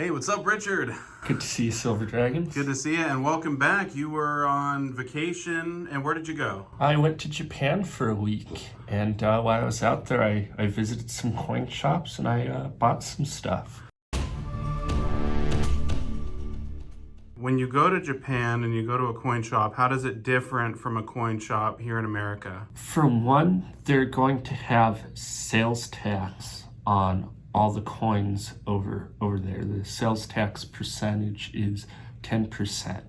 Hey, what's up, Richard? Good to see you, Silver Dragons. Good to see you, and welcome back. You were on vacation, and where did you go? I went to Japan for a week, and while I was out there, I visited some coin shops, and I bought some stuff. When you go to Japan and you go to a coin shop, how does it different from a coin shop here in America? For one, they're going to have sales tax on all the coins over there. The sales tax percentage is 10%.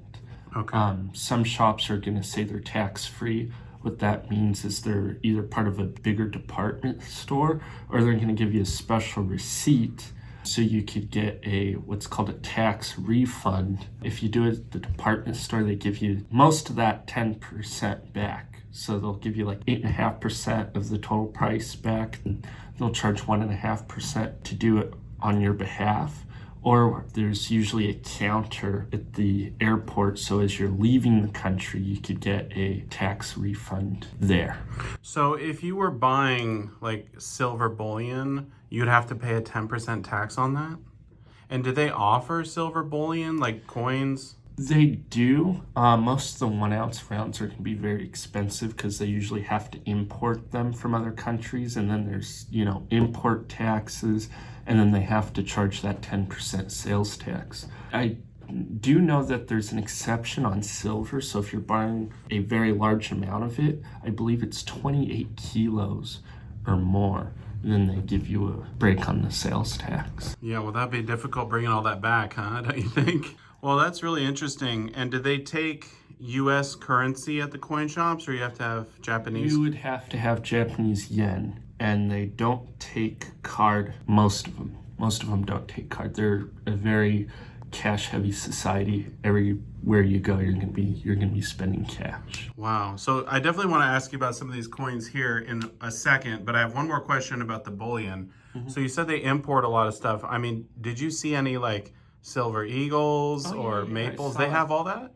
Okay. Some shops are going to say they're tax-free. What that means is they're either part of a bigger department store or they're going to give you a special receipt so you could get what's called a tax refund. If you do it at the department store, they give you most of that 10% back. So they'll give you like 8.5% of the total price back, and they'll charge 1.5% to do it on your behalf. Or there's usually a counter at the airport, so as you're leaving the country, you could get a tax refund there. So if you were buying like silver bullion, you'd have to pay a 10% tax on that? And do they offer silver bullion, like coins? They do. Most of the 1 ounce rounds are going to be very expensive because they usually have to import them from other countries, and then there's, import taxes, and then they have to charge that 10% sales tax. I do know that there's an exception on silver, so if you're buying a very large amount of it, I believe it's 28 kilos or more, then they give you a break on the sales tax. Yeah, well, that'd be difficult bringing all that back, huh? Don't you think? Well, that's really interesting. And do they take U.S. currency at the coin shops, or you have to have Japanese? You would have to have Japanese yen, and they don't take card, most of them. Most of them don't take card. They're a very cash-heavy society. Everywhere you go, you're gonna be spending cash. Wow. So I definitely want to ask you about some of these coins here in a second, but I have one more question about the bullion. Mm-hmm. So you said they import a lot of stuff. I mean, did you see any like silver eagles or maples? They have all that?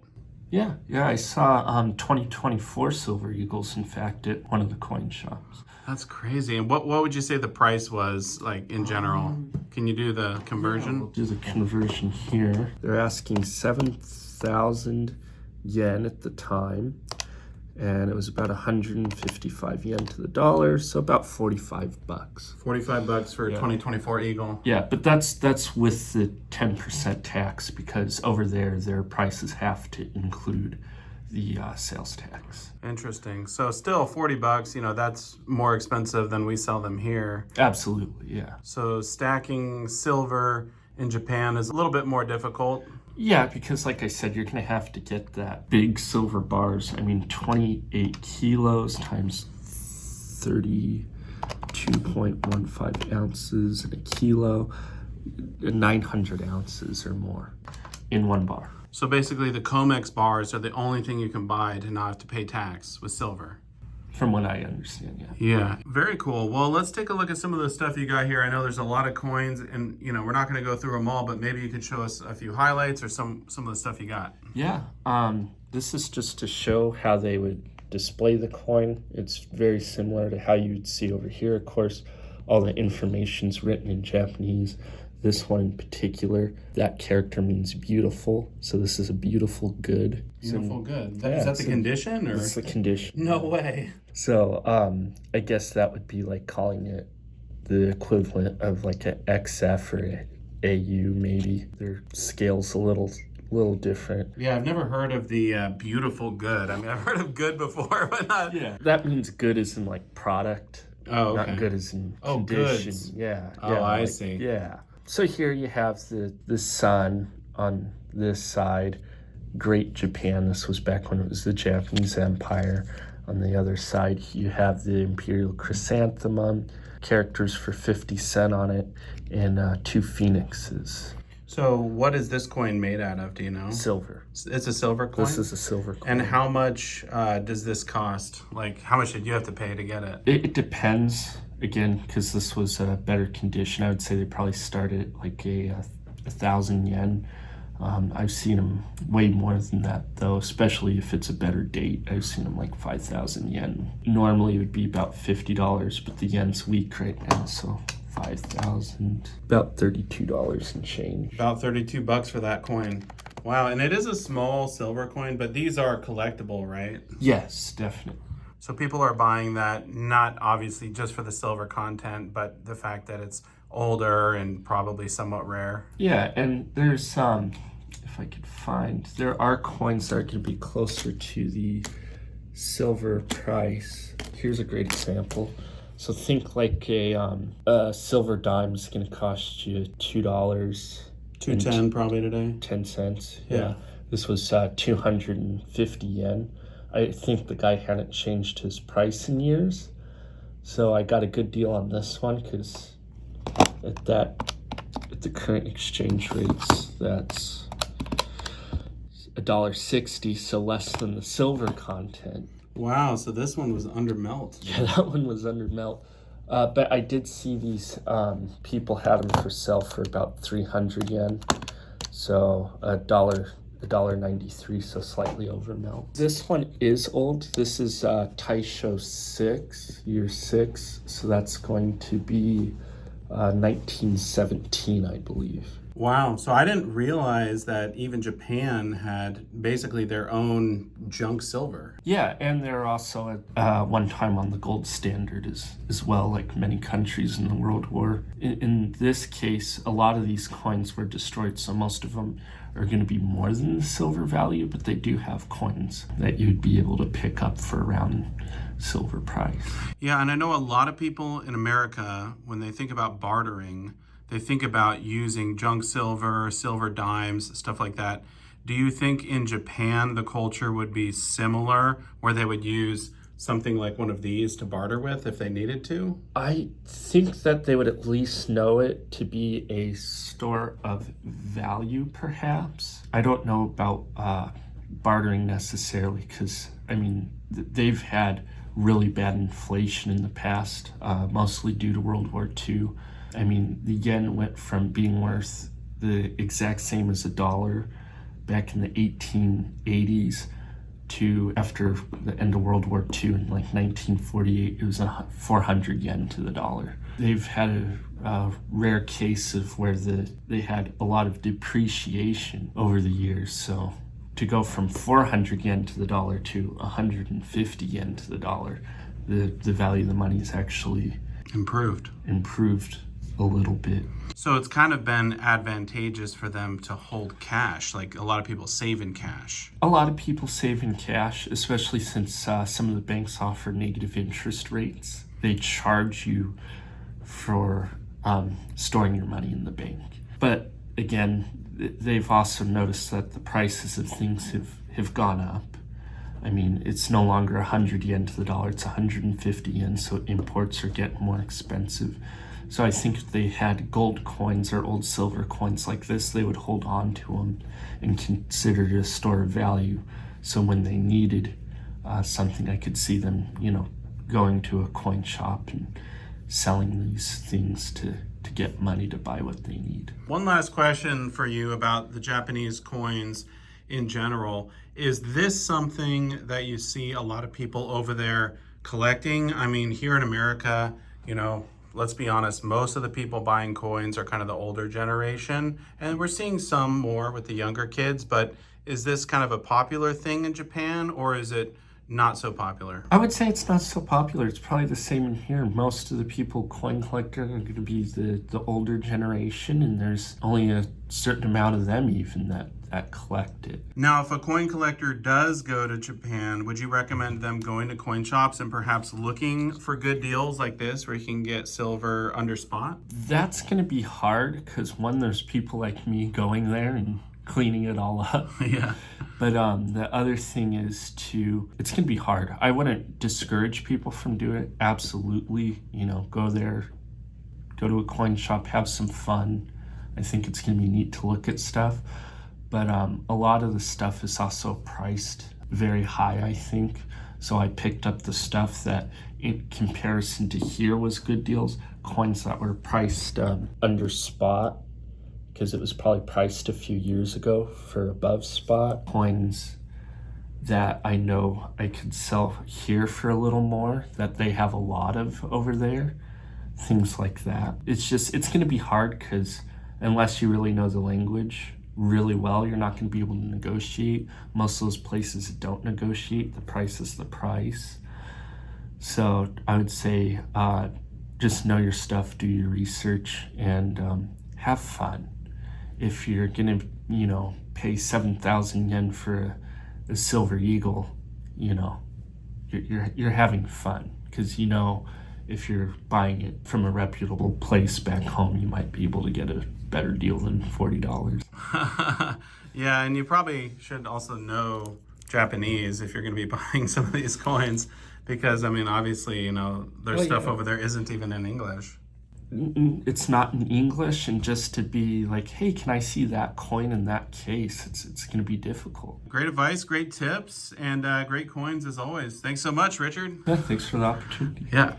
Yeah, I saw 2024 silver eagles, in fact, at one of the coin shops. That's crazy. And what would you say the price was, like, in general? Can you do the conversion? Yeah, we'll do the conversion here. They're asking 7,000 yen at the time, and it was about 155 yen to the dollar, so about 45 bucks. 45 bucks for a 2024 eagle. Yeah, but that's with the 10% tax, because over there, their prices have to include the sales tax. Interesting. So still 40 bucks, that's more expensive than we sell them here. Absolutely, yeah. So stacking silver in Japan is a little bit more difficult. Yeah, because like I said, you're going to have to get that big silver bars. I mean, 28 kilos times 32.15 ounces in a kilo, 900 ounces or more in one bar. So basically the Comex bars are the only thing you can buy to not have to pay tax with silver. From what I understand, yeah. Yeah, very cool. Well, let's take a look at some of the stuff you got here. I know there's a lot of coins, and we're not going to go through them all, but maybe you could show us a few highlights or some of the stuff you got. Yeah, this is just to show how they would display the coin. It's very similar to how you'd see over here. Of course, all the information's written in Japanese. This one in particular, that character means beautiful. So this is a beautiful good. Beautiful good. Is that the condition? Or? It's the condition. No way. So I guess that would be like calling it the equivalent of like an XF or an AU maybe. Their scale's a little different. Yeah, I've never heard of the beautiful good. I mean, I've heard of good before, but not... Yeah. That means good as in like product. Oh, okay. Not good as in condition. Goods. Yeah. Oh, I see. Yeah. So here you have the sun on this side, Great Japan. This was back when it was the Japanese Empire. On the other side, you have the Imperial Chrysanthemum, characters for 50 cents on it, and 2 phoenixes. So what is this coin made out of, do you know? Silver. It's a silver coin? This is a silver coin. And how much does this cost? Like, how much did you have to pay to get it? It depends. Again, because this was a better condition, I would say they probably started at like a 1,000 yen. I've seen them way more than that, though, especially if it's a better date. I've seen them like 5,000 yen. Normally it would be about $50, but the yen's weak right now, so 5,000, about $32 and change. About $32 for that coin. Wow, and it is a small silver coin, but these are collectible, right? Yes, definitely. So people are buying that not obviously just for the silver content, but the fact that it's older and probably somewhat rare. Yeah, and there's if I could find, there are coins that are going to be closer to the silver price. Here's a great example. So think like a silver dime is going to cost you $2. $2.10 probably today. 10 cents. Yeah. This was 250 yen. I think the guy hadn't changed his price in years. So I got a good deal on this one because at the current exchange rates, that's $1.60, so less than the silver content. Wow, so this one was under melt. Yeah, that one was under melt. But I did see these people had them for sale for about 300 yen. So $1.93, so slightly over melt. This one is old. This is Taisho 6, year 6. So that's going to be 1917, I believe. Wow, so I didn't realize that even Japan had basically their own junk silver. Yeah, and they're also at one time on the gold standard as well, like many countries in the World War. In this case, a lot of these coins were destroyed, so most of them are going to be more than the silver value, but they do have coins that you'd be able to pick up for around silver price. Yeah, and I know a lot of people in America, when they think about bartering, they think about using junk silver, silver dimes, stuff like that. Do you think in Japan the culture would be similar, where they would use something like one of these to barter with if they needed to? I think that they would at least know it to be a store of value, perhaps. I don't know about bartering necessarily, because, I mean, they've had really bad inflation in the past, mostly due to World War II. I mean, the yen went from being worth the exact same as $1 back in the 1880s to after the end of World War II in like 1948, it was 400 yen to the dollar. They've had a rare case of where they had a lot of depreciation over the years. So to go from 400 yen to the dollar to 150 yen to the dollar, the value of the money is actually improved a little bit. So it's kind of been advantageous for them to hold cash, like a lot of people save in cash. A lot of people save in cash, especially since some of the banks offer negative interest rates. They charge you for storing your money in the bank. But again, they've also noticed that the prices of things have gone up. I mean, it's no longer 100 yen to the dollar, it's 150 yen, so imports are getting more expensive. So I think if they had gold coins or old silver coins like this, they would hold on to them and consider it a store of value. So when they needed something, I could see them, going to a coin shop and selling these things to get money to buy what they need. One last question for you about the Japanese coins in general. Is this something that you see a lot of people over there collecting? I mean, here in America, let's be honest, most of the people buying coins are kind of the older generation, and we're seeing some more with the younger kids, but is this kind of a popular thing in Japan, or is it not so popular? I would say it's not so popular. It's probably the same in here. Most of the people coin collecting are going to be the older generation, and there's only a certain amount of them even that collect it. Now, if a coin collector does go to Japan, would you recommend them going to coin shops and perhaps looking for good deals like this where you can get silver under spot? That's going to be hard because, one, there's people like me going there and cleaning it all up. Yeah. But the other thing is it's going to be hard. I wouldn't discourage people from doing it. Absolutely. Go there, go to a coin shop, have some fun. I think it's going to be neat to look at stuff. But a lot of the stuff is also priced very high, I think. So I picked up the stuff that, in comparison to here, was good deals. Coins that were priced under spot, because it was probably priced a few years ago for above spot. Coins that I know I could sell here for a little more, that they have a lot of over there. things like that. It's going to be hard because unless you really know the language really well, you're not going to be able to negotiate. Most of those places don't negotiate. The price is the price. So I would say just know your stuff, do your research, and have fun. If you're going to, pay 7,000 yen for a silver eagle, you're having fun because if you're buying it from a reputable place back home, you might be able to get a better deal than $40. Yeah, and you probably should also know Japanese if you're going to be buying some of these coins, because obviously, their stuff over there isn't even in English. It's not in English, and just to be like, hey, can I see that coin in that case? It's going to be difficult. Great advice, great tips, and great coins as always. Thanks so much, Richard. Yeah, thanks for the opportunity. Yeah.